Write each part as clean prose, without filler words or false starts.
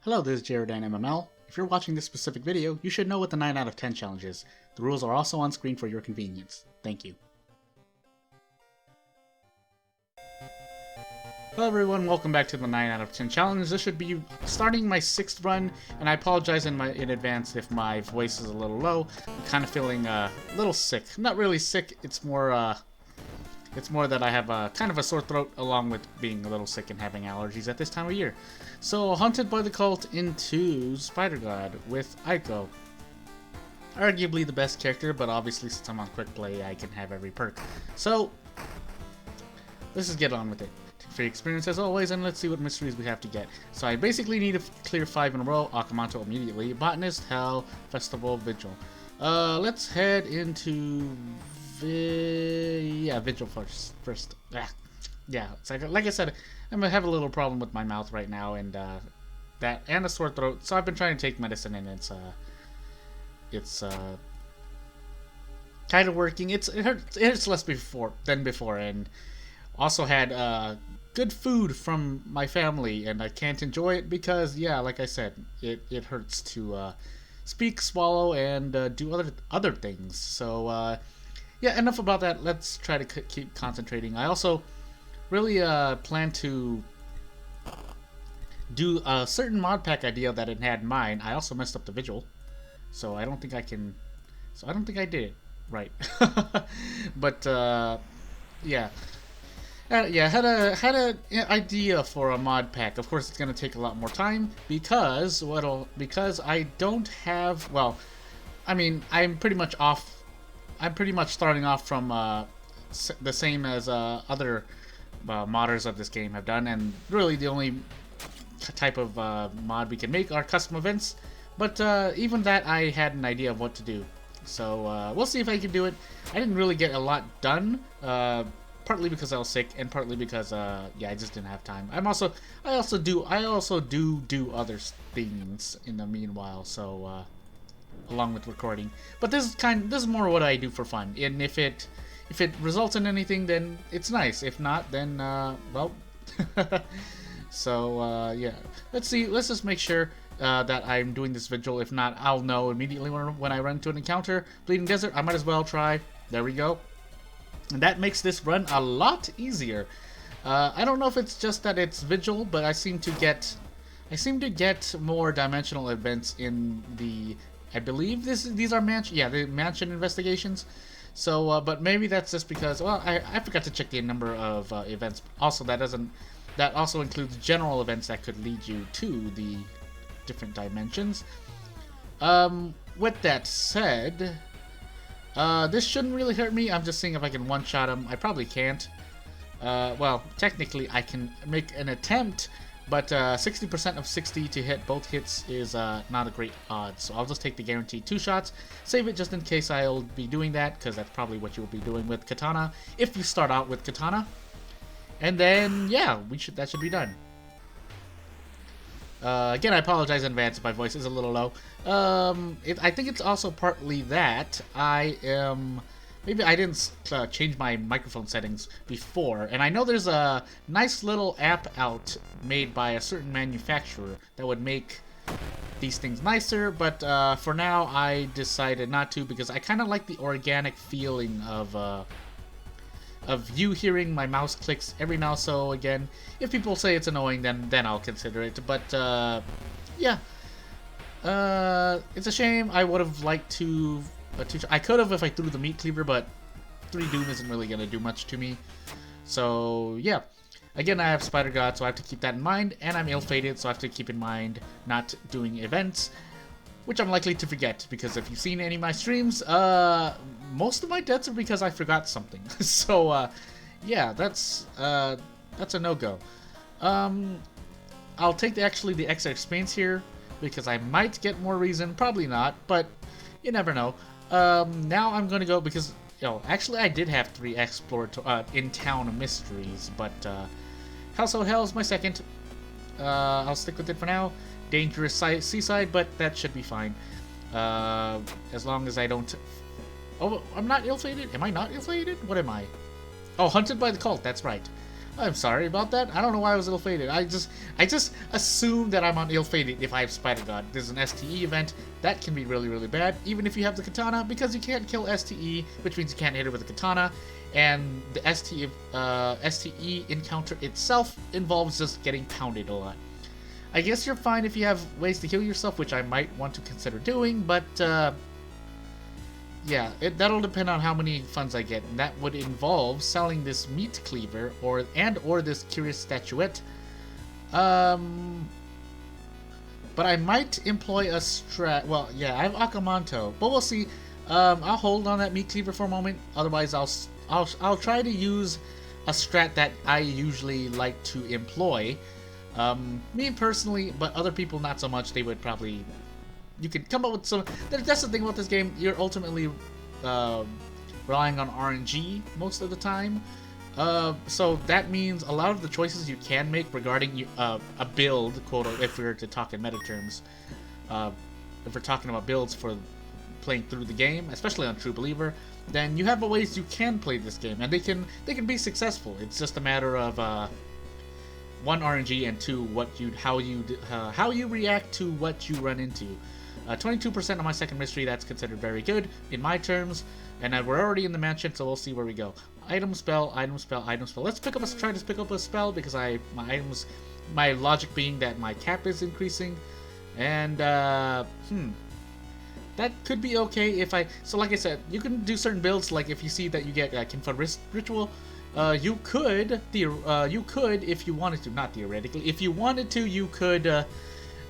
Hello, this is Jaredine MML. If you're watching this specific video, you should know what the 9 out of 10 challenge is. The rules are also on screen for your convenience. Thank you. Hello everyone, welcome back to the 9 out of 10 challenge. This should be starting my 6th run, and I apologize in advance if my voice is a little low. I'm kind of feeling a little sick. Not really sick, it's more that I have kind of a sore throat along with being a little sick and having allergies at this time of year. So, Haunted by the Cult into Spider God with Aiko. Arguably the best character, but obviously since I'm on quick play, I can have every perk. So, let's just get on with it. Free experience as always, and let's see what mysteries we have to get. So I basically need to clear 5 in a row. Akamanto immediately. Botanist, Hell, Festival, Vigil. Let's head into Vigil first. Yeah, it's like I said, I'm gonna have a little problem with my mouth right now, and that and a sore throat. So I've been trying to take medicine, and it's kind of working. It hurts less than before, and also had good food from my family, and I can't enjoy it because, yeah, like I said, it hurts to speak, swallow, and do other things. So yeah, enough about that. Let's try to keep concentrating. I also really plan to do a certain mod pack idea that it had in mind. I also messed up the Vigil, so I don't think I can. So I don't think I did it right. But yeah. Yeah, had a idea for a mod pack. Of course, it's gonna take a lot more time because I don't have. Well, I mean, I'm pretty much off. I'm pretty much starting off from the same as other modders of this game have done, and really the only type of mod we can make are custom events. But even that, I had an idea of what to do. So we'll see if I can do it. I didn't really get a lot done. Partly because I was sick, and partly because yeah, I just didn't have time. I also do other things in the meanwhile. So along with recording, but this is more what I do for fun. And if it results in anything, then it's nice. If not, then well. So yeah, let's see. Let's just make sure that I'm doing this vigil. If not, I'll know immediately when I run into an encounter. Bleeding Desert. I might as well try. There we go. And that makes this run a lot easier. I don't know if it's just that it's Vigil, but I seem to get more dimensional events in the. I believe these are the mansion investigations. So, but maybe that's just because. Well, I forgot to check the number of events. Also, that also includes general events that could lead you to the different dimensions. With that said. This shouldn't really hurt me. I'm just seeing if I can one-shot him. I probably can't. Well, technically I can make an attempt, but 60% of 60 to hit both hits is not a great odds. So I'll just take the guaranteed 2 shots, save it just in case I'll be doing that, because that's probably what you'll be doing with Katana, if you start out with Katana. And then, yeah, that should be done. Again, I apologize in advance if my voice is a little low. I think it's also partly that maybe I didn't change my microphone settings before, and I know there's a nice little app out made by a certain manufacturer that would make these things nicer, but for now I decided not to because I kind of like the organic feeling of you hearing my mouse clicks every now and so again. If people say it's annoying, then I'll consider it. But yeah, it's a shame. I would have liked to. I could have if I threw the meat cleaver, but 3 Doom isn't really gonna do much to me. So yeah, again, I have Spider God, so I have to keep that in mind, and I'm ill-fated, so I have to keep in mind not doing events, which I'm likely to forget, because if you've seen any of my streams, most of my deaths are because I forgot something. So, yeah, that's a no-go. I'll take the extra experience here, because I might get more reason, probably not, but you never know. Now I'm gonna go, because, actually I did have 3 in-town mysteries, but, House of Hell is my second. I'll stick with it for now. Dangerous Seaside, but that should be fine. As long as I don't. Oh, I'm not ill-fated? Am I not ill-fated? What am I? Oh, Hunted by the Cult, that's right. I'm sorry about that. I don't know why I was ill-fated. I just assume that I'm on ill-fated if I have Spider God. There's an STE event that can be really, really bad, even if you have the katana, because you can't kill STE, which means you can't hit it with a katana. And the STE encounter itself involves just getting pounded a lot. I guess you're fine if you have ways to heal yourself, which I might want to consider doing, but yeah, that'll depend on how many funds I get, and that would involve selling this meat cleaver or this curious statuette. But I might employ a strat. Well, yeah, I have Akamanto, but we'll see. I'll hold on that meat cleaver for a moment. Otherwise, I'll try to use a strat that I usually like to employ. Me personally, but other people not so much. They would probably. You can come up with some. That's the thing about this game. You're ultimately relying on RNG most of the time. So that means a lot of the choices you can make regarding a build, quote, if we were to talk in meta terms, if we're talking about builds for playing through the game, especially on True Believer, then you have ways you can play this game, and they can be successful. It's just a matter of one, RNG, and two, how you react to what you run into. 22% on my second mystery, that's considered very good in my terms, and we're already in the mansion, so we'll see where we go. Item spell, item spell, item spell. Let's try to pick up a spell because my logic being that my cap is increasing, and that could be okay if so like I said, you can do certain builds, like if you see that you get Kinfa Ritual, you could if you wanted to, not theoretically, if you wanted to, you could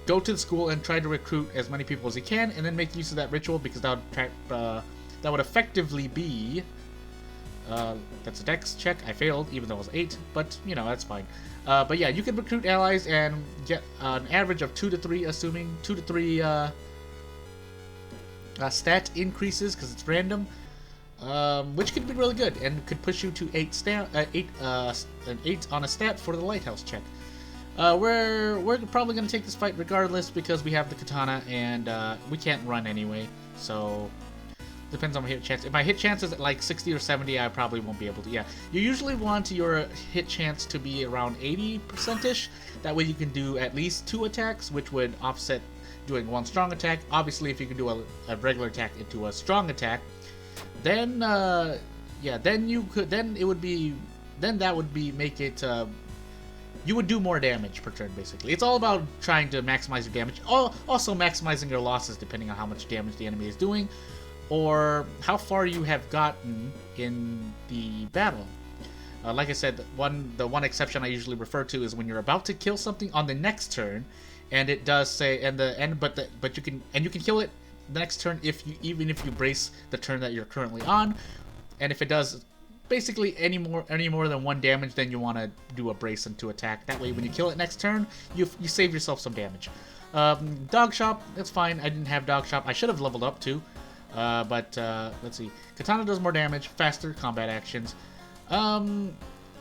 go to the school and try to recruit as many people as you can, and then make use of that ritual, because that would effectively be that's a dex check. I failed, even though it was 8, but you know, that's fine. But yeah, you can recruit allies and get an average of 2 to 3, assuming 2 to 3 stat increases, because it's random, which could be really good and could push you to 8 on a stat for the lighthouse check. We're probably gonna take this fight regardless because we have the katana and we can't run anyway. So depends on my hit chance. If my hit chance is at like 60 or 70, I probably won't be able to. Yeah, you usually want your hit chance to be around 80%ish. That way you can do at least 2 attacks, which would offset doing 1 strong attack. Obviously, if you can do a regular attack into a strong attack, then yeah, then that would make it. You would do more damage per turn, basically. It's all about trying to maximize your damage. Also maximizing your losses depending on how much damage the enemy is doing, or how far you have gotten in the battle. Like I said, the one exception I usually refer to is when you're about to kill something on the next turn, and it does say but you can kill it the next turn even if you brace the turn that you're currently on, and if it does basically any more than 1 damage, then you want to do a brace and 2 attack. That way, when you kill it next turn, you save yourself some damage. Dog shop, that's fine. I didn't have dog shop. I should have leveled up too. But let's see. Katana does more damage, faster combat actions. The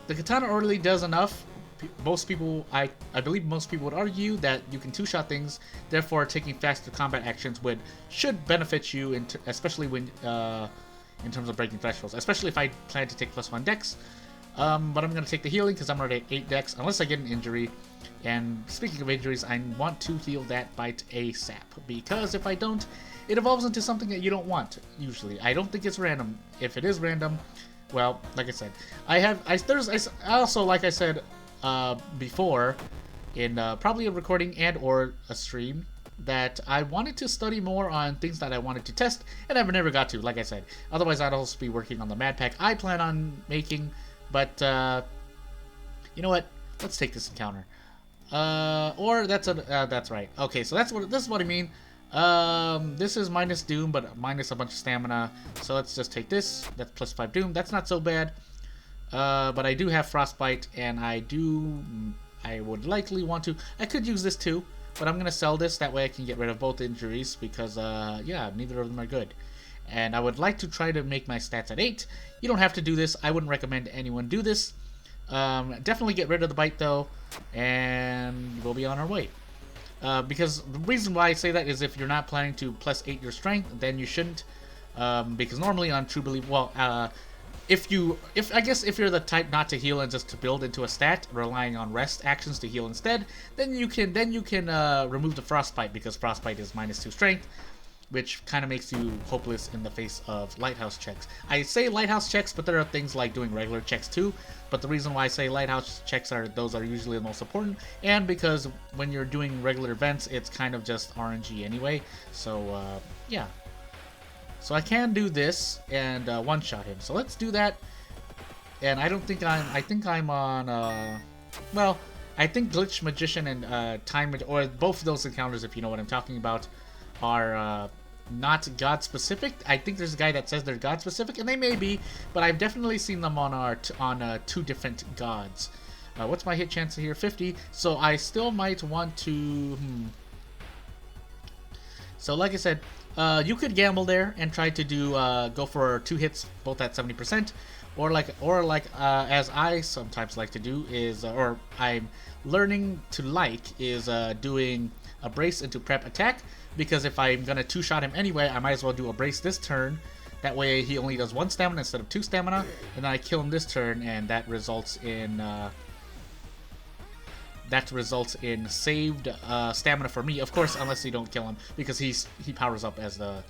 katana already does enough. Most people, I believe most people would argue that you can 2-shot things. Therefore, taking faster combat actions should benefit you, especially when in terms of breaking thresholds, especially if I plan to take +1 dex. But I'm going to take the healing because I'm already at 8 dex, unless I get an injury. And speaking of injuries, I want to heal that bite ASAP, because if I don't, it evolves into something that you don't want, usually. I don't think it's random. If it is random, well, like I said, I also, like I said before, in probably a recording and or a stream, that I wanted to study more on things that I wanted to test, and I've never got to, like I said. Otherwise, I'd also be working on the Mad Pack I plan on making, but, you know what? Let's take this encounter. That's right. Okay, so this is what I mean. This is minus Doom, but minus a bunch of stamina, so let's just take this. That's +5 Doom. That's not so bad. But I do have Frostbite, and I would likely want to. I could use this too, but I'm gonna sell this. That way I can get rid of both injuries because, yeah, neither of them are good. And I would like to try to make my stats at 8. You don't have to do this. I wouldn't recommend anyone do this. Definitely get rid of the bite though, and we'll be on our way. Because the reason why I say that is if you're not planning to +8 your strength, then you shouldn't. Because normally on True Belief, if I guess if you're the type not to heal and just to build into a stat, relying on rest actions to heal instead, then you can remove the frostbite, because frostbite is -2 strength, which kind of makes you hopeless in the face of lighthouse checks. I say lighthouse checks, but there are things like doing regular checks too. But the reason why I say lighthouse checks are those are usually the most important, and because when you're doing regular events, it's kind of just RNG anyway. So yeah. So I can do this and one-shot him. So let's do that. And I don't think I think I'm on, well, I think Glitch Magician and Time, or both of those encounters, if you know what I'm talking about, are not God-specific. I think there's a guy that says they're God-specific, and they may be, but I've definitely seen them on two different gods. What's my hit chance here? 50. So I still might want to, So like I said, you could gamble there and try to do go for 2 hits both at 70%, or like as I sometimes like to do is, or I'm learning to like, is doing a brace into prep attack, because if I'm gonna 2-shot him anyway, I might as well do a brace this turn. That way he only does 1 stamina instead of 2 stamina, and then I kill him this turn, and that results in saved stamina for me, of course, unless you don't kill him, because he powers up as the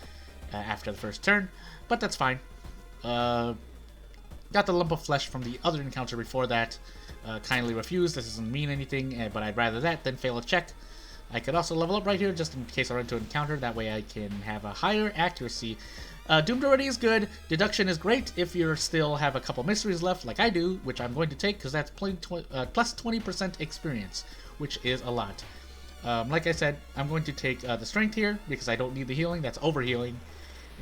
after the first turn, but that's fine. Got the lump of flesh from the other encounter before that. Kindly refused. This doesn't mean anything, but I'd rather that than fail a check. I could also level up right here just in case I run into an encounter. That way I can have a higher accuracy. Doomed already is good. Deduction is great if you still have a couple mysteries left, like I do, which I'm going to take because that's plus 20% experience, which is a lot. Like I said, I'm going to take the strength here because I don't need the healing. That's overhealing.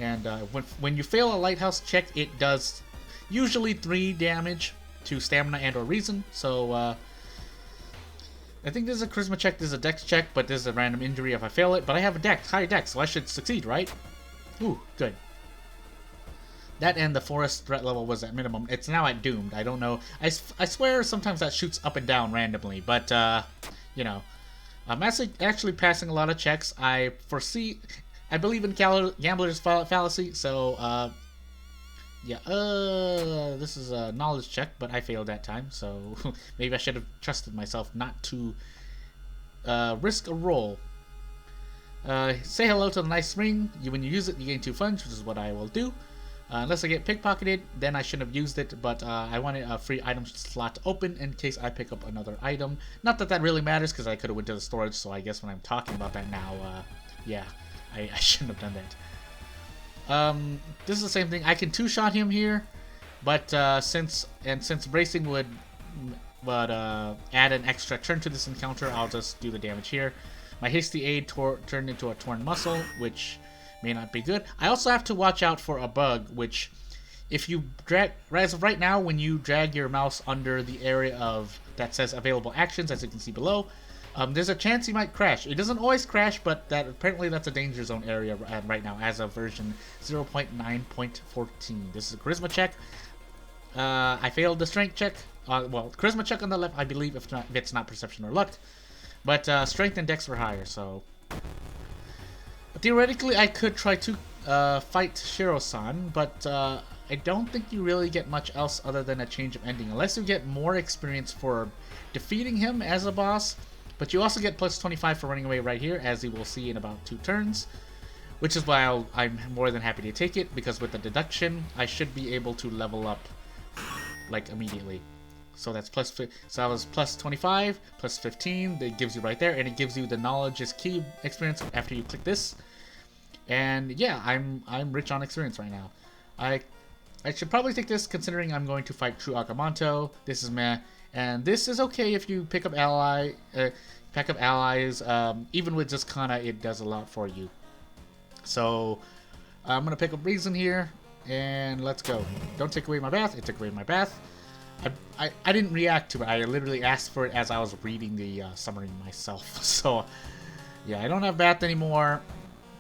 And when you fail a lighthouse check, it does usually 3 damage to stamina and or reason. So I think this is a charisma check, this is a dex check, but this is a random injury if I fail it. But I have a dex, high dex, so I should succeed, right? Ooh, good. That and the forest threat level was at minimum. It's now at doomed. I don't know. I swear sometimes that shoots up and down randomly, but you know, I'm actually passing a lot of checks. I believe in gambler's fallacy, so yeah, this is a knowledge check, but I failed that time, so maybe I should have trusted myself not to risk a roll. Say hello to the nice ring. When you use it, you gain 2 funds, which is what I will do. Unless I get pickpocketed, then I shouldn't have used it, but I wanted a free item slot open in case I pick up another item. Not that that really matters, because I could have went to the storage, so I guess when I'm talking about that now, yeah, I shouldn't have done that. This is the same thing. I can 2-shot him here, but since bracing would add an extra turn to this encounter, I'll just do the damage here. My hasty aid turned into a torn muscle, which may not be good. I also have to watch out for a bug, which if you drag, as of right now, when you drag your mouse under the area of that says available actions, as you can see below, there's a chance you might crash. It doesn't always crash, but apparently that's a danger zone area right now as of version 0.9.14. This is a charisma check. I failed the strength check. Well, charisma check on the left, I believe, if it's not perception or luck. But strength and dex were higher, so theoretically I could try to fight Shiro-san, but I don't think you really get much else other than a change of ending, unless you get more experience for defeating him as a boss. But you also get plus 25 for running away right here, as you will see in about 2 turns. Which is why I'm more than happy to take it, because with the deduction, I should be able to level up, like, immediately. So that's so that was plus 25, plus 15, that gives you right there, and it gives you the knowledge is key experience after you click this. And yeah, I'm rich on experience right now. I should probably take this, considering I'm going to fight True Akamanto. This is meh. And this is okay if you pick up allies. Even with just Kana, it does a lot for you. So I'm gonna pick up Reason here, and let's go. Don't take away my bath. It took away my bath. I didn't react to it. I literally asked for it as I was reading the summary myself. So yeah, I don't have bath anymore.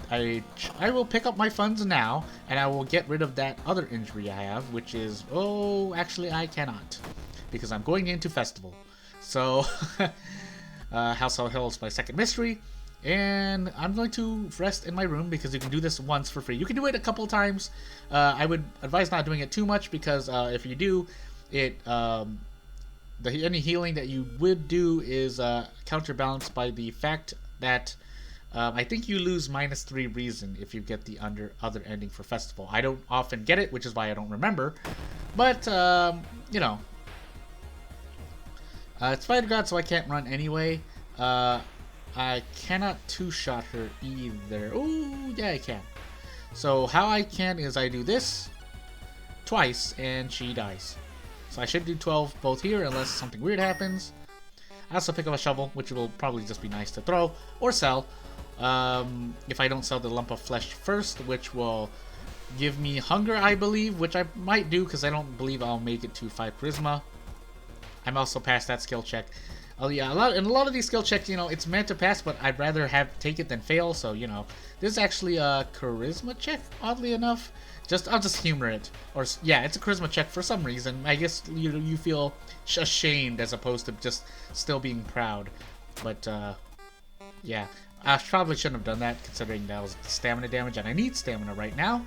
I will pick up my funds now, and I will get rid of that other injury I have, which is, oh, actually I cannot, because I'm going into Festival. So, House of Hell is my second mystery. And I'm going to rest in my room because you can do this once for free. You can do it a couple times. I would advise not doing it too much because if you do, it any healing that you would do is counterbalanced by the fact that I think you lose -3 reason if you get the other ending for festival. I don't often get it, which is why I don't remember. But you know, it's Spider God, so I can't run anyway. I cannot two-shot her either. Oh, yeah, I can. So how I can is I do this twice, and she dies. So I should do 12 both here, unless something weird happens. I also pick up a shovel, which will probably just be nice to throw, or sell. If I don't sell the lump of flesh first, which will give me hunger, I believe, which I might do, because I don't believe I'll make it to 5 charisma. I'm also past that skill check. Oh yeah, a lot of these skill checks, you know, it's meant to pass, but I'd rather take it than fail. So you know, this is actually a charisma check. Oddly enough, I'll just humor it. Or yeah, it's a charisma check for some reason. I guess you feel ashamed as opposed to just still being proud. But yeah, I probably shouldn't have done that considering that was stamina damage, and I need stamina right now.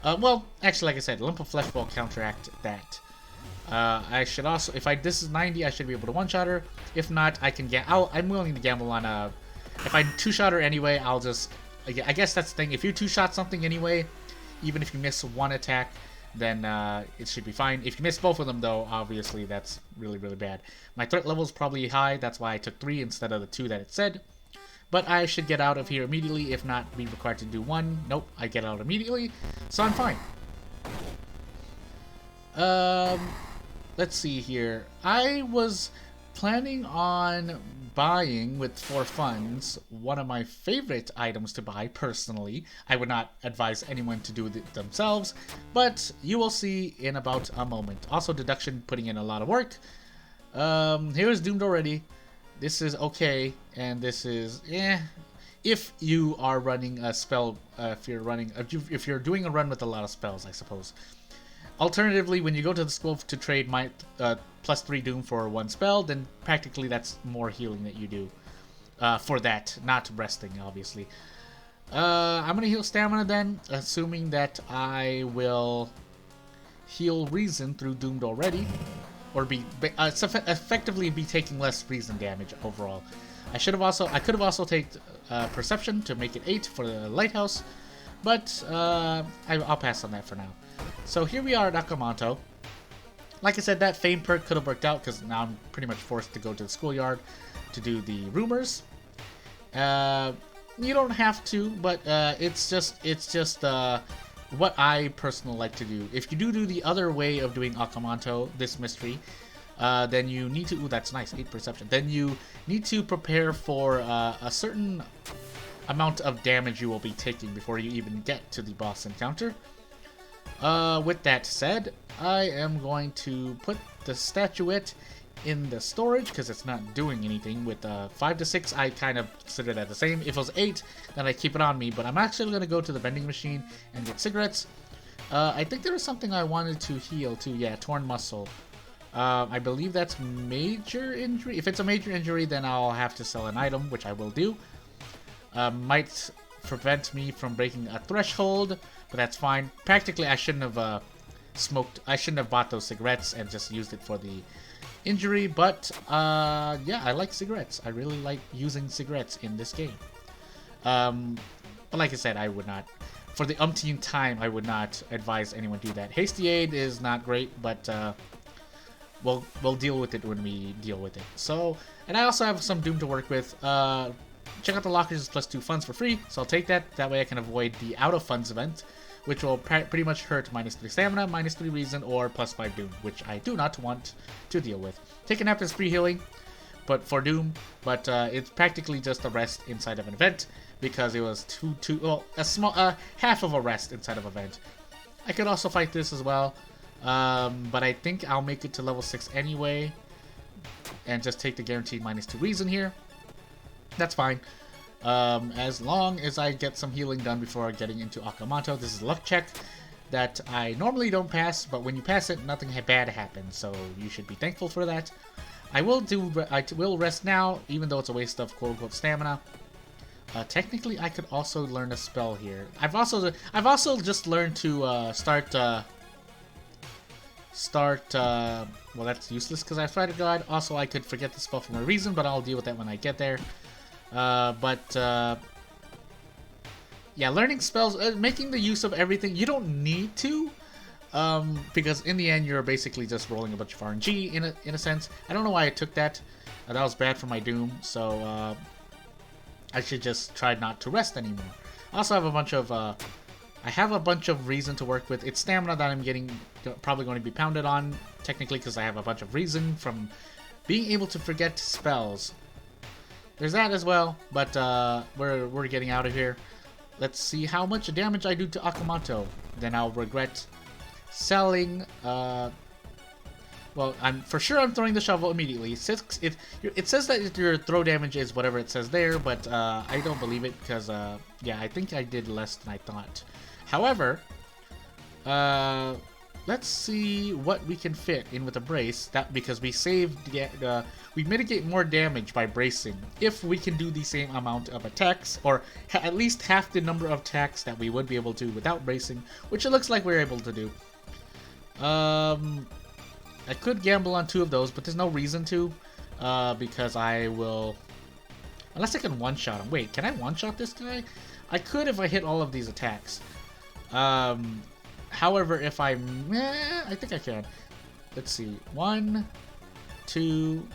Well, actually, like I said, lump of flesh will counteract that. I should also, this is 90, I should be able to one-shot her. If not, I can I'm willing to gamble on if I two-shot her anyway, I'll just, I guess that's the thing. If you two-shot something anyway, even if you miss one attack, then it should be fine. If you miss both of them, though, obviously that's really, really bad. My threat level is probably high, that's why I took 3 instead of the 2 that it said. But I should get out of here immediately, if not be required to do 1. Nope, I get out immediately, so I'm fine. Let's see here. I was planning on buying, for funds, one of my favorite items to buy, personally. I would not advise anyone to do it themselves, but you will see in about a moment. Also, deduction, putting in a lot of work. Here's Doomed already. This is okay, and this is, if you are running a spell, if you're doing a run with a lot of spells, I suppose. Alternatively, when you go to the school to trade my +3 Doom for 1 spell, then practically that's more healing that you do for that, not resting, obviously. I'm going to heal stamina then, assuming that I will heal reason through Doomed already, or effectively be taking less reason damage overall. I could have also taken perception to make it 8 for the lighthouse, but I'll pass on that for now. So here we are at Akamanto. Like I said, that fame perk could have worked out because now I'm pretty much forced to go to the schoolyard to do the rumors. You don't have to, but it's just what I personally like to do. If you do the other way of doing Akamanto, this mystery, then you need to. Ooh, that's nice, 8 perception. Then you need to prepare for a certain amount of damage you will be taking before you even get to the boss encounter. With that said, I am going to put the statuette in the storage because it's not doing anything. With 5 to 6, I kind of consider that the same. If it was 8, then I keep it on me, but I'm actually going to go to the vending machine and get cigarettes. I think there was something I wanted to heal too. Yeah, torn muscle. I believe that's major injury. If it's a major injury, then I'll have to sell an item, which I will do. Might prevent me from breaking a threshold, but that's fine. Practically, I shouldn't have I shouldn't have bought those cigarettes and just used it for the injury, but yeah, I like cigarettes. I really like using cigarettes in this game. But like I said, I would not, for the umpteenth time, I would not advise anyone do that. Hasty aid is not great, but we'll deal with it when we deal with it. So, and I also have some Doom to work with. Check out the lockers, is +2 funds for free, so I'll take that. That way I can avoid the out of funds event, which will pretty much hurt -3 stamina, -3 reason, or +5 Doom, which I do not want to deal with. Take a nap is free healing, but for Doom, but it's practically just a rest inside of an event because it was half of a rest inside of an event. I could also fight this as well, but I think I'll make it to level 6 anyway, and just take the guaranteed -2 reason here. That's fine. As long as I get some healing done before getting into Akamanto. This is a luck check that I normally don't pass, but when you pass it, nothing bad happens, so you should be thankful for that. I will rest now, even though it's a waste of quote-unquote stamina. Technically, I could also learn a spell here. I've also just learned to well, that's useless because I have Fighter God. Also, I could forget the spell for no reason, but I'll deal with that when I get there. Yeah, learning spells, making the use of everything. You don't need to, because in the end, you're basically just rolling a bunch of RNG in a sense. I don't know why I took that. That was bad for my Doom, so I should just try not to rest anymore. I also have a bunch of reason to work with. It's stamina that I'm probably going to be pounded on, technically, because I have a bunch of reason from being able to forget spells. There's that as well, but we're getting out of here. Let's see how much damage I do to Akamoto. Then I'll regret selling. Well, I'm throwing the shovel immediately. It says that your throw damage is whatever it says there, but I don't believe it because yeah, I think I did less than I thought. However, let's see what we can fit in with a brace. That because we we mitigate more damage by bracing if we can do the same amount of attacks, or at least half the number of attacks that we would be able to without bracing, which it looks like we're able to do. I could gamble on 2 of those, but there's no reason to, because I will, unless I can one-shot him. Wait, can I one-shot this guy? I could if I hit all of these attacks. However, if I think I can. Let's see. 1, 2.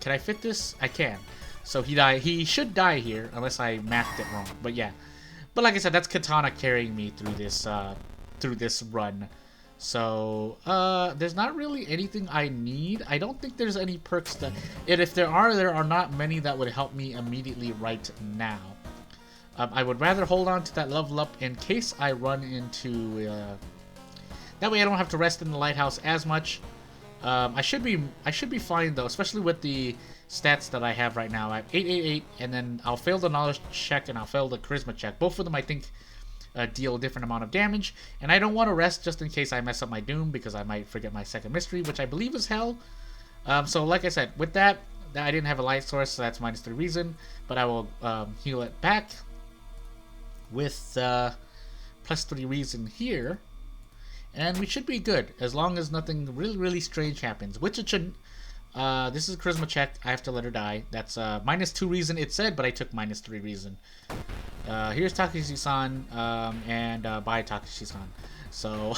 Can I fit this? I can. So he should die here, unless I mathed it wrong. But yeah. But like I said, that's Katana carrying me through this run. So there's not really anything I need. I don't think there's any perks that, and if there are not many that would help me immediately right now. I would rather hold on to that level up in case I run into... that way I don't have to rest in the lighthouse as much. I should be fine though, especially with the stats that I have right now. I have 888, and then I'll fail the knowledge check and I'll fail the charisma check. Both of them I think deal a different amount of damage, and I don't want to rest just in case I mess up my Doom because I might forget my second mystery, which I believe is Hell. So like I said, with that I didn't have a light source, so that's -3 reason, but I will heal it back with +3 reason here, and we should be good as long as nothing really strange happens, which it shouldn't. This is a charisma check. I have to let her die. That's -2 reason it said, but I took -3 reason. Here's Takeshi-san, and bye Takeshi-san. So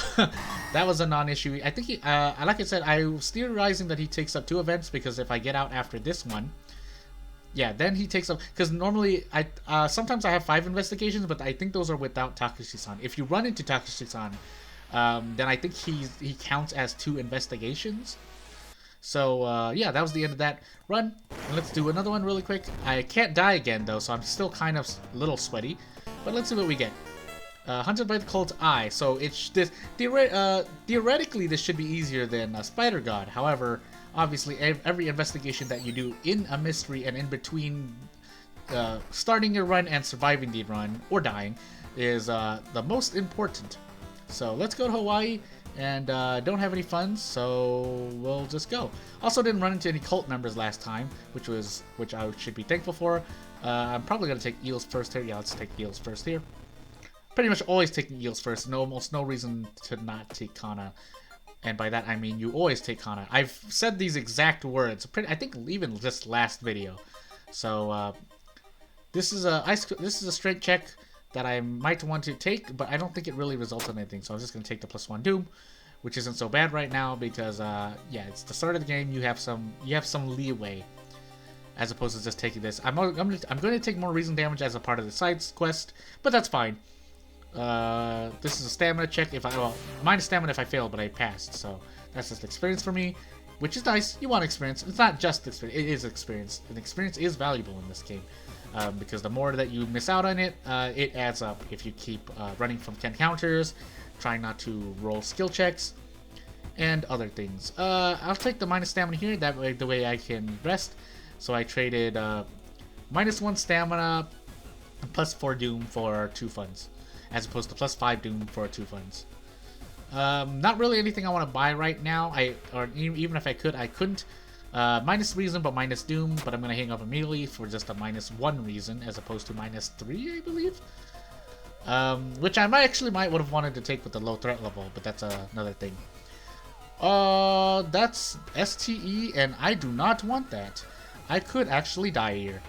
that was a non-issue. I think like I said, I was theorizing that he takes up 2 events, because if I get out after this one, yeah, then he takes up, because normally sometimes I have 5 investigations, but I think those are without Takeshi-san. If you run into Takeshi-san, then I think he counts as 2 investigations. So yeah, that was the end of that run. And let's do another one really quick. I can't die again though, so I'm still kind of a little sweaty. But let's see what we get. Hunted by the Cold's Eye. So it's this theoretically this should be easier than Spider God. However, obviously every investigation that you do in a mystery and in between starting your run and surviving the run or dying is the most important. So let's go to Hawaii. And don't have any funds, so we'll just go. Also didn't run into any cult members last time, which I should be thankful for. I'm probably gonna take eels first here. Yeah, let's take eels first here. Pretty much always taking eels first. Almost no reason to not take Kana. And by that I mean you always take Kana. I've said these exact words. I think even just last video. So this is a strength check that I might want to take, but I don't think it really results in anything, so I'm just going to take the +1 Doom, which isn't so bad right now because yeah, it's the start of the game. You have some leeway as opposed to just taking this. I'm going to take more reason damage as a part of the side quest, but that's fine. This is a stamina check. Minus stamina if I fail, but I passed, so that's just experience for me, which is nice. You want experience. It's not just experience, it is experience, and experience is valuable in this game. Because the more that you miss out on it, it adds up if you keep running from encounters, trying not to roll skill checks, and other things. I'll take the minus stamina here, that way the way I can rest. So I traded -1 stamina and +4 Doom for 2 funds, as opposed to +5 Doom for 2 funds. Not really anything I want to buy right now, or even if I could, I couldn't. Minus reason, but minus doom, but I'm going to hang up immediately for just a -1 reason, as opposed to -3, I believe. Which I might would have wanted to take with the low threat level, but that's another thing. That's STE, and I do not want that. I could actually die here.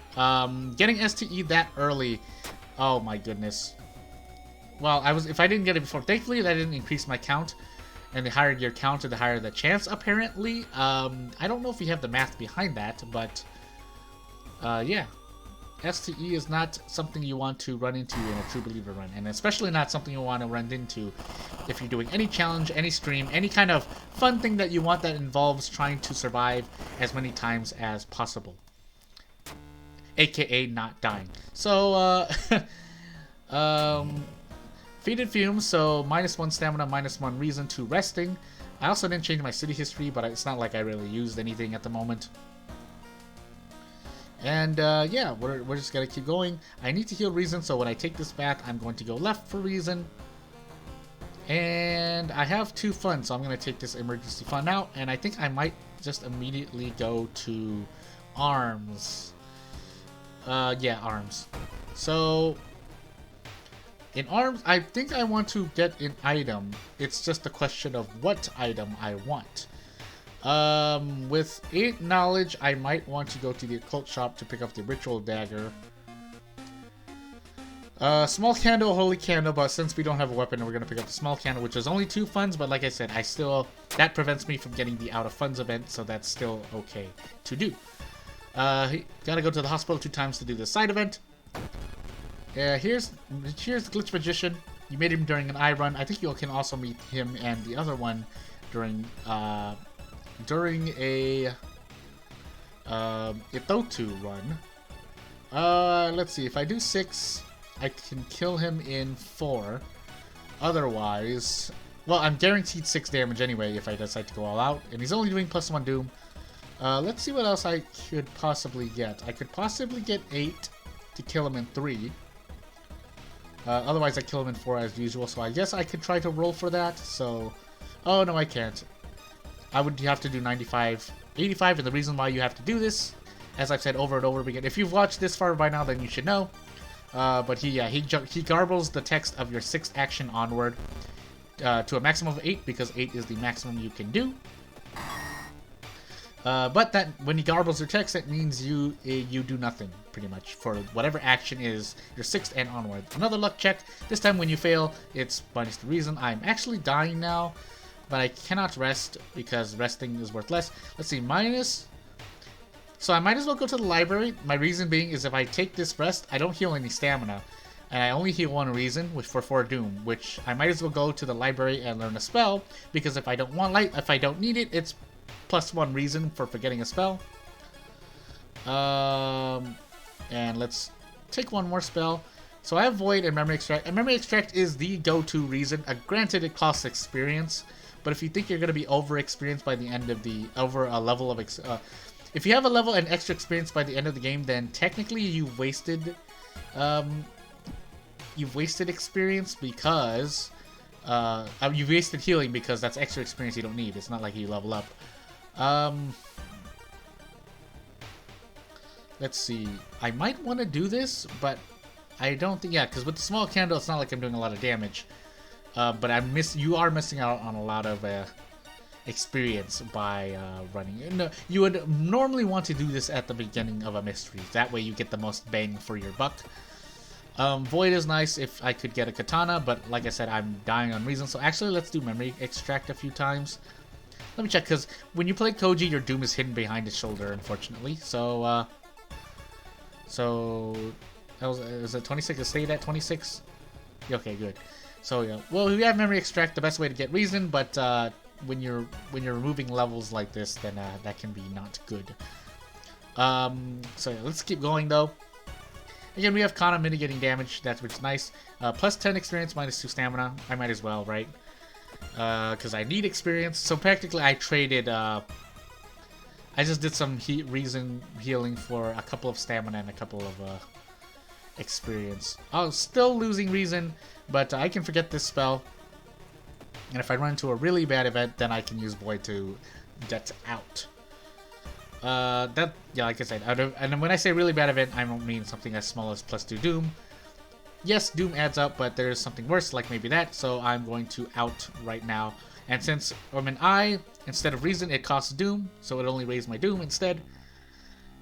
Getting STE that early, oh my goodness. Well, if I didn't get it before, thankfully that didn't increase my count. And the higher your count, the higher the chance, apparently. I don't know if you have the math behind that, but yeah. STE is not something you want to run into in a True Believer run, and especially not something you want to run into if you're doing any challenge, any stream, any kind of fun thing that you want that involves trying to survive as many times as possible. AKA not dying. So, Faded Fumes, so -1 stamina, -1 reason to resting. I also didn't change my city history, but it's not like I really used anything at the moment. And yeah, we're just gonna keep going. I need to heal reason, so when I take this bath, I'm going to go left for reason. And I have 2 funds, so I'm gonna take this emergency fund out, and I think I might just immediately go to arms. Yeah, arms. So in arms, I think I want to get an item. It's just a question of what item I want. With 8 knowledge, I might want to go to the occult shop to pick up the ritual dagger. Small candle, holy candle, but since we don't have a weapon, we're gonna pick up the small candle, which is only 2 funds, but like I said, that prevents me from getting the out of funds event, so that's still okay to do. Gotta go to the hospital 2 times to do the side event. Here's the Glitch Magician. You made him during an eye run. I think you can also meet him and the other one during a Ithotu run. Let's see, if I do 6, I can kill him in 4. Otherwise, well, I'm guaranteed 6 damage anyway if I decide to go all out, and he's only doing +1 doom. Let's see what else I could possibly get. I could possibly get 8 to kill him in 3. Otherwise I kill him in 4 as usual, so I guess I could try to roll for that. So, oh no, I can't. I would have to do 95, 85, and the reason why you have to do this, as I've said over and over again, if you've watched this far by now, then you should know. But he garbles the text of your 6th action onward to a maximum of 8, because 8 is the maximum you can do. But that when he garbles your text, it means you do nothing, pretty much, for whatever action is your 6th and onward. Another luck check. This time when you fail, it's minus the reason. I'm actually dying now, but I cannot rest because resting is worth less. Let's see, minus. So I might as well go to the library. My reason being is if I take this rest, I don't heal any stamina. And I only heal 1 reason, which for 4 doom, which I might as well go to the library and learn a spell, because if I don't need it, it's +1 reason for forgetting a spell. And let's take 1 more spell. So I have Void and Memory Extract. And Memory Extract is the go-to reason. Granted, it costs experience, but if you think you're going to be over-experienced by the end of if you have a level and extra experience by the end of the game, then technically you've wasted experience because you've wasted healing because that's extra experience you don't need. It's not like you level up. Let's see. I might want to do this, but I don't think, yeah, because with the small candle, it's not like I'm doing a lot of damage. But you are missing out on a lot of experience by running. No, you would normally want to do this at the beginning of a mystery. That way you get the most bang for your buck. Void is nice if I could get a katana, but like I said, I'm dying on reason. So actually, let's do Memory Extract a few times. Let me check, because when you play Koji, your doom is hidden behind his shoulder, unfortunately. So, is it 26? It stayed at 26? Okay, good. So, yeah. Well, we have Memory Extract, the best way to get reason, but when you're removing levels like this, then that can be not good. So, yeah, let's keep going, though. Again, we have Kana mitigating damage, which is nice. +10 experience, -2 stamina. I might as well, right? Because I need experience. So practically I traded, I just did some reason healing for a couple of stamina and a couple of experience. I'm still losing reason, but I can forget this spell. And if I run into a really bad event, then I can use Void to get out. Yeah, like I said, and then when I say really bad event, I don't mean something as small as +2 Doom. Yes, Doom adds up, but there's something worse, like maybe that, so I'm going to out right now. And since I'm an I, instead of Reason, it costs Doom, so it only raised my Doom instead.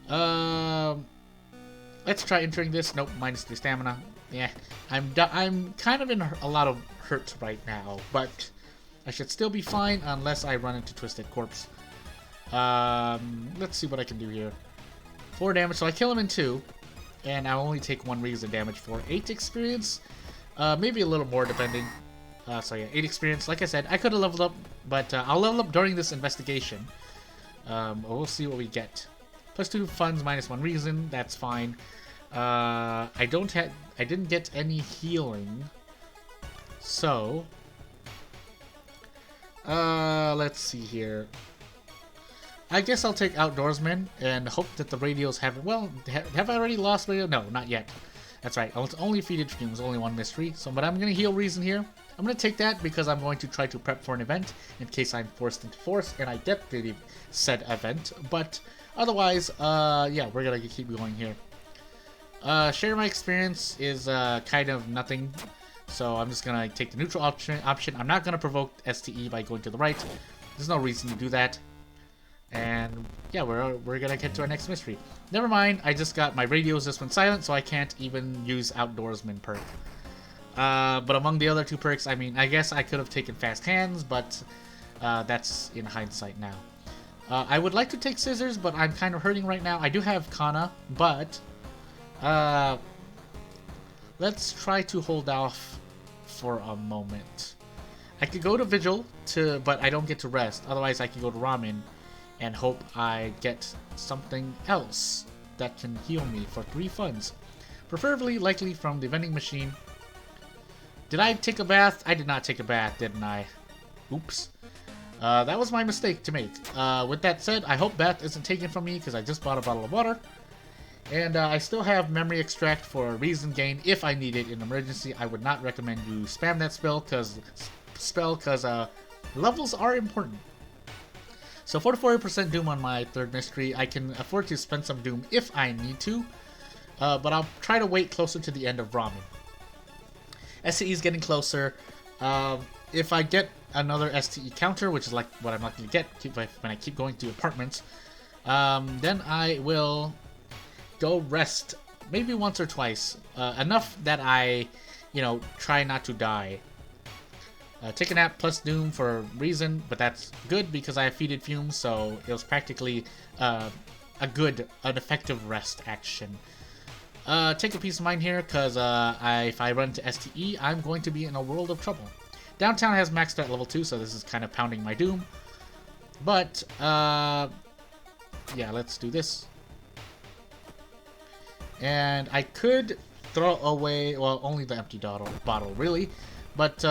Let's try entering this. Nope, -3 stamina. Yeah, I'm kind of in a lot of hurt right now, but I should still be fine unless I run into Twisted Corpse. Let's see what I can do here. 4 damage, so I kill him in 2, and I only take 1 Reason damage for 8 experience. Maybe a little more depending. So yeah, 8 experience. Like I said, I could have leveled up, but I'll level up during this investigation. We'll see what we get. +2 funds, -1 Reason. That's fine. I didn't get any healing. So, let's see here. I guess I'll take Outdoorsman and hope that the radios haven't... Well, have I already lost radio? No, not yet. That's right. It's only Feeded Fumes, only 1 mystery. So, but I'm going to heal Reason here. I'm going to take that because I'm going to try to prep for an event in case I'm forced into Force and I get the said event. But otherwise, yeah, we're going to keep going here. Share my experience is kind of nothing. So I'm just going to take the neutral option. I'm not going to provoke STE by going to the right. There's no reason to do that. And yeah, we're gonna get to our next mystery. Never mind, I just got my radios just went silent, so I can't even use Outdoorsman perk. But among the other 2 perks, I mean, I guess I could have taken Fast Hands, but that's in hindsight now. I would like to take Scissors, but I'm kind of hurting right now. I do have Kana, but let's try to hold off for a moment. I could go to Vigil, but I don't get to rest. Otherwise, I can go to Ramen and hope I get something else that can heal me for 3 funds. Preferably, likely from the vending machine. Did I take a bath? I did not take a bath, didn't I? Oops. That was my mistake to make. With that said, I hope bath isn't taken from me because I just bought a bottle of water. And I still have memory extract for Reason gain if I need it in emergency. I would not recommend you spam that spell because levels are important. So 44% Doom on my 3rd mystery. I can afford to spend some Doom if I need to, but I'll try to wait closer to the end of Ramen. STE is getting closer. If I get another STE counter, which is like what I'm likely to get when I keep going to apartments, then I will go rest maybe once or twice, enough that I, try not to die. Take a nap plus Doom for Reason, but that's good because I have Feeded Fumes, so it was practically an effective rest action. Take a peace of mind here, because if I run to STE, I'm going to be in a world of trouble. Downtown has maxed out level 2, so this is kind of pounding my Doom. But, yeah, let's do this. And I could throw away, well, only the empty bottle, really. But,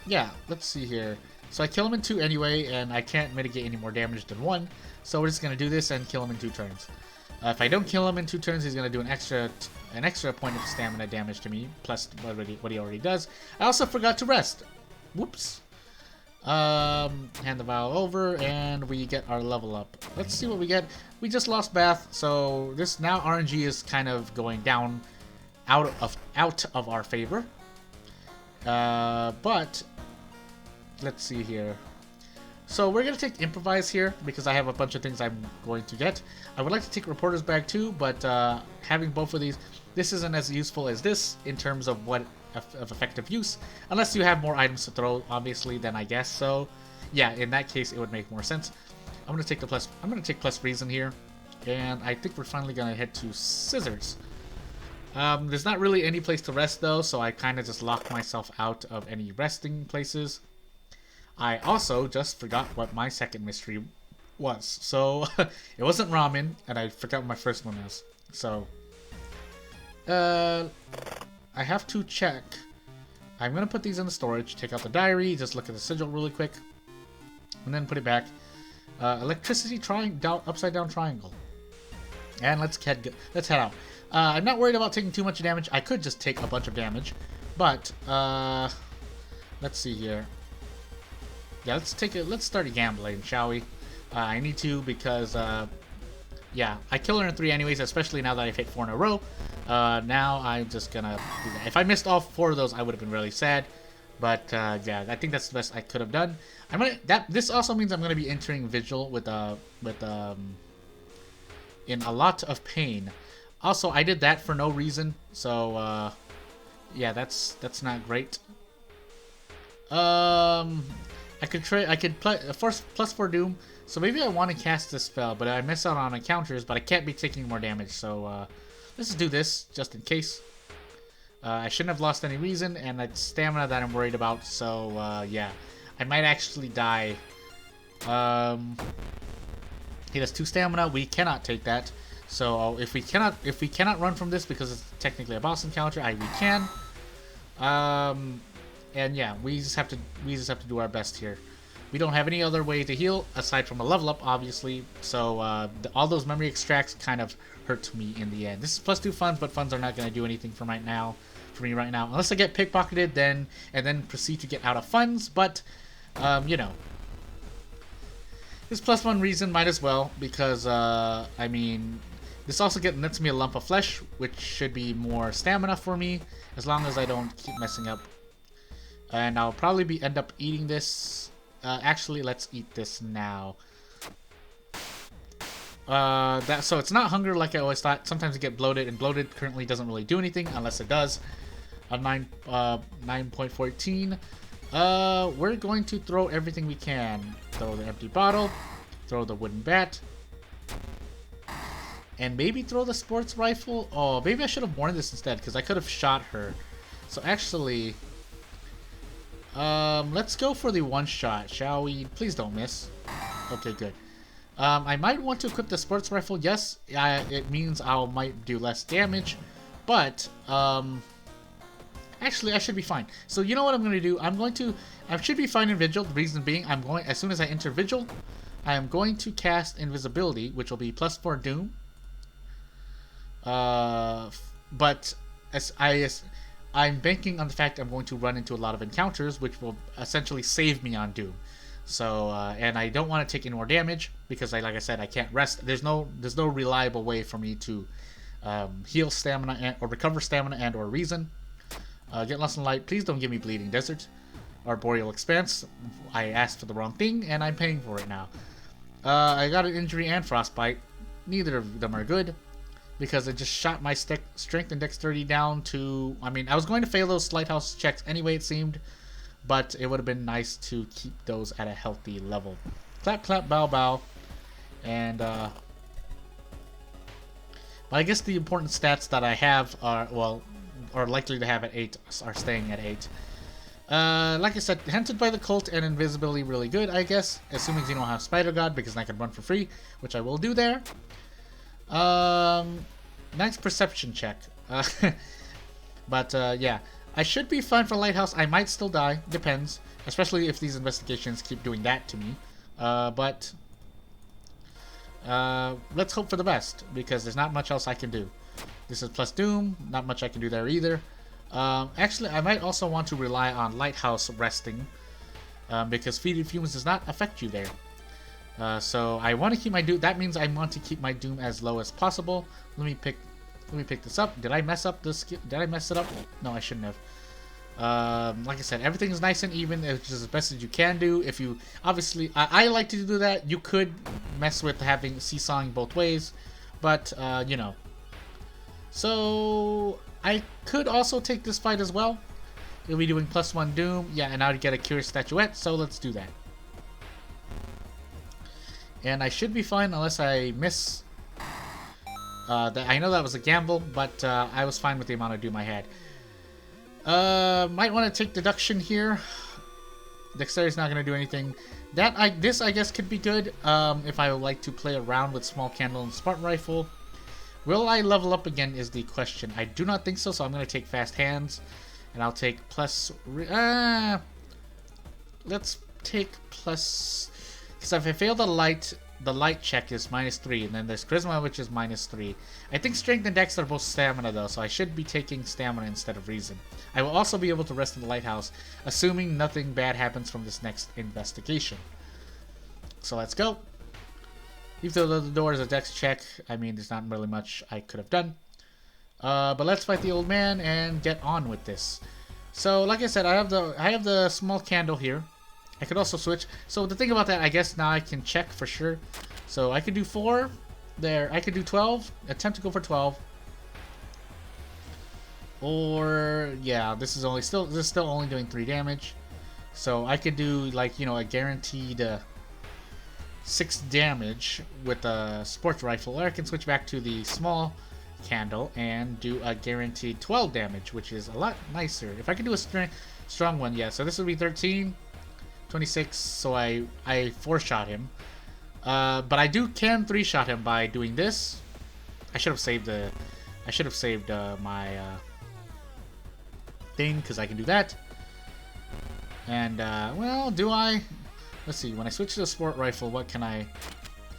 yeah, let's see here. So I kill him in 2 anyway, and I can't mitigate any more damage than 1. So we're just going to do this and kill him in 2 turns. If I don't kill him in 2 turns, he's going to do an extra point of stamina damage to me, plus what he already does. I also forgot to rest. Whoops. Hand the vial over, and we get our level up. Let's see what we get. We just lost Bath, so this now RNG is kind of going down out of our favor. But let's see here. So we're going to take Improvise here because I have a bunch of things I'm going to get. I would like to take Reporter's Bag too, but having both of these, this isn't as useful as this in terms of what of effective use. Unless you have more items to throw, obviously, then I guess so. Yeah, in that case, it would make more sense. I'm going to take plus Reason here, and I think we're finally going to head to Scissors. There's not really any place to rest though, so I kind of just locked myself out of any resting places. I also just forgot what my second mystery was. So, it wasn't Ramen, and I forgot what my first one is. So, I have to check. I'm going to put these in the storage, take out the diary, just look at the sigil really quick, and then put it back. Electricity upside down triangle. And let's head out. I'm not worried about taking too much damage. I could just take a bunch of damage, but let's see here. Yeah, let's start gambling, shall we? I need to because, yeah, I kill her in 3 anyways, especially now that I've hit 4 in a row. Now I'm just gonna do that. If I missed all 4 of those, I would have been really sad. But, yeah, I think that's the best I could have done. This also means I'm gonna be entering Vigil with in a lot of pain. Also, I did that for no reason, so, yeah, that's not great. I could play first +4 Doom, so maybe I want to cast this spell, but I miss out on encounters, but I can't be taking more damage, so let's just do this, just in case. I shouldn't have lost any reason, and it's stamina that I'm worried about, so yeah. I might actually die. He has 2 stamina, we cannot take that. So if we cannot run from this because it's technically a boss encounter, we can. And yeah, we just have to do our best here. We don't have any other way to heal aside from a level up, obviously. So all those memory extracts kind of hurt me in the end. This is +2 funds, but funds are not going to do anything for me right now, unless I get pickpocketed, and then proceed to get out of funds. But you know, this +1 reason might as well, because I mean, this also lets me a lump of flesh, which should be more stamina for me, as long as I don't keep messing up. And I'll probably end up eating this. Actually, let's eat this now. So it's not hunger like I always thought. Sometimes I get bloated, and bloated currently doesn't really do anything unless it does. 9.14. We're going to throw everything we can. Throw the empty bottle. Throw the wooden bat. And maybe throw the sports rifle. Oh, maybe I should have worn this instead, because I could have shot her. So actually, let's go for the 1-shot, shall we? Please don't miss. Okay, good. I might want to equip the sports rifle. Yes, it means I might do less damage, but actually I should be fine. So you know what I'm going to do? I should be fine in Vigil. The reason being, as soon as I enter Vigil, I am going to cast Invisibility, which will be +4 Doom. But I'm banking on the fact I'm going to run into a lot of encounters, which will essentially save me on Doom. So, and I don't want to take any more damage because, like I said, I can't rest. There's no reliable way for me to heal stamina or recover stamina or reason. Get Lust and Light. Please don't give me Bleeding Desert or Boreal Expanse. I asked for the wrong thing, and I'm paying for it now. I got an injury and Frostbite. Neither of them are good, because it just shot my strength and dexterity down to... I mean, I was going to fail those lighthouse checks anyway, it seemed. But it would have been nice to keep those at a healthy level. Clap, clap, bow, bow. And, but I guess the important stats that I have are likely to have at 8 are staying at 8. Like I said, Hunted by the Cult and Invisibility really good, I guess. Assuming you don't have Spider God, because I can run for free, which I will do there. Nice perception check. But yeah, I should be fine for Lighthouse. I might still die, depends, especially if these investigations keep doing that to me. But let's hope for the best, because there's not much else I can do. This is + Doom, not much I can do there either. Actually, I might also want to rely on Lighthouse resting, because Feeding Fumes does not affect you there. So I want to keep my Doom. That means I want to keep my Doom as low as possible. Let me pick this up. Did I mess up this? Did I mess it up? No, I shouldn't have. Like I said, everything is nice and even, which is as best as you can do. If you obviously, I like to do that. You could mess with having seesawing both ways, but you know. So I could also take this fight as well. We'll be doing +1 Doom, yeah, and I'd get a Curious Statuette. So let's do that. And I should be fine unless I miss. I know that was a gamble, but I was fine with the amount of Doom I had. Might want to take Deduction here. Dexterity's not going to do anything. This I guess could be good if I would like to play around with Small Candle and Spartan Rifle. Will I level up again is the question. I do not think so, so I'm going to take Fast Hands. And I'll take let's take plus... Because if I fail the light check is -3, and then there's Charisma, which is -3. I think Strength and Dex are both Stamina, though, so I should be taking Stamina instead of Reason. I will also be able to rest in the Lighthouse, assuming nothing bad happens from this next investigation. So let's go. Even though the door is a dex check, I mean, there's not really much I could have done. But let's fight the old man and get on with this. So, like I said, I have the small candle here. I could also switch. So the thing about that, I guess now I can check for sure. So I could do 4 there. I could do 12. Attempt to go for 12. Or yeah, this is still only doing 3 damage. So I could do, like, you know, a guaranteed 6 damage with a sports rifle, or I can switch back to the small candle and do a guaranteed 12 damage, which is a lot nicer. If I can do a strong one, yeah. So this would be 13, 26. So I 4-shot him, but I can 3-shot him by doing this. I should have saved my thing, because I can do that. And well, do I? Let's see. When I switch to the sport rifle, what can I?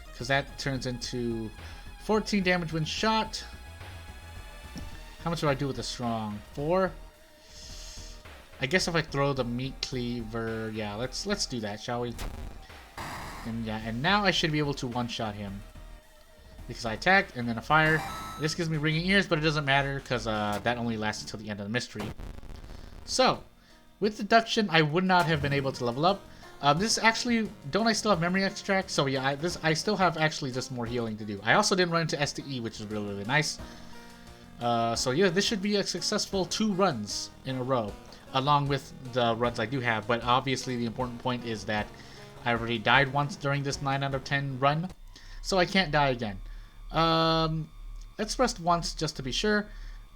Because that turns into 14 damage when shot. How much do I do with the strong? 4. I guess if I throw the meat cleaver, yeah. Let's do that, shall we? And yeah, and now I should be able to 1-shot him because I attacked and then a fire. This gives me ringing ears, but it doesn't matter because that only lasts until the end of the mystery. So, with deduction, I would not have been able to level up. This actually, don't I still have memory extract? So yeah, I still have actually just more healing to do. I also didn't run into STE, which is really, really nice. So yeah, this should be a successful 2 runs in a row, along with the runs I do have. But obviously the important point is that I already died once during this 9 out of 10 run, so I can't die again. Let's rest once just to be sure,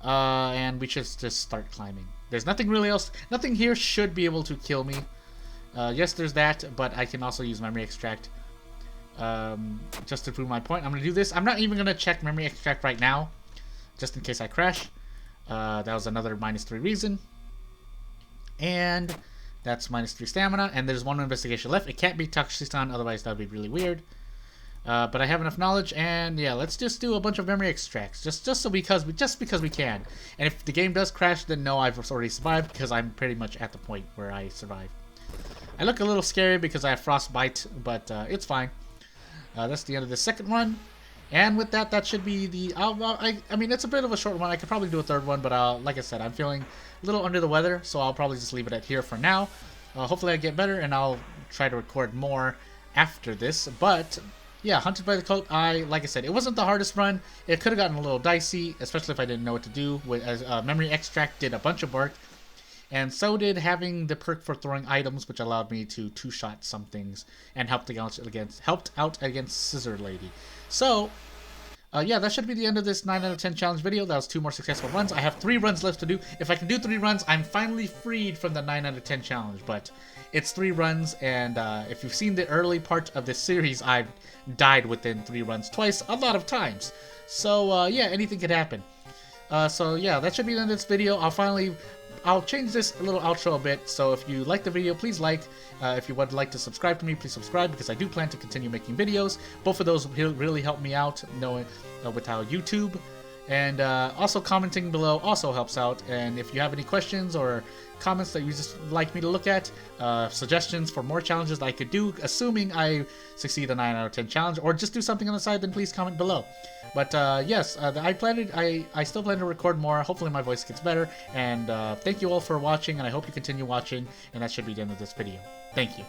and we should just start climbing. There's nothing really else. Nothing here should be able to kill me. Yes, there's that, but I can also use memory extract just to prove my point. I'm going to do this. I'm not even going to check memory extract right now, just in case I crash. That was another -3 reason. And that's -3 stamina. And there's 1 investigation left. It can't be Takushisan, otherwise that would be really weird. But I have enough knowledge, and yeah, let's just do a bunch of memory extracts, just because we can. And if the game does crash, then no, I've already survived, because I'm pretty much at the point where I survive. I look a little scary because I have frostbite, but it's fine. That's the end of the second run, and with that, that should be the. I mean, it's a bit of a short one. I could probably do a third one, but like I said, I'm feeling a little under the weather, so I'll probably just leave it at here for now. Hopefully, I get better, and I'll try to record more after this. But yeah, Hunted by the Cult, like I said, it wasn't the hardest run. It could have gotten a little dicey, especially if I didn't know what to do. Memory extract did a bunch of work. And so did having the perk for throwing items, which allowed me to 2-shot some things and helped out against Scissor Lady. So, yeah, that should be the end of this 9 out of 10 challenge video. That was 2 more successful runs. I have 3 runs left to do. If I can do 3 runs, I'm finally freed from the 9 out of 10 challenge. But it's 3 runs, and if you've seen the early part of this series, I've died within 3 runs twice, a lot of times. So, yeah, anything could happen. So, yeah, that should be the end of this video. I'll change this little outro a bit, so if you like the video, please like. If you would like to subscribe to me, please subscribe, because I do plan to continue making videos. Both of those will really help me out, knowing with how YouTube. And also commenting below also helps out. And if you have any questions or comments that you just like me to look at, suggestions for more challenges that I could do, assuming I succeed a 9 out of 10 challenge, or just do something on the side, then please comment below. But yes, I still plan to record more. Hopefully my voice gets better. And thank you all for watching, and I hope you continue watching. And that should be the end of this video. Thank you.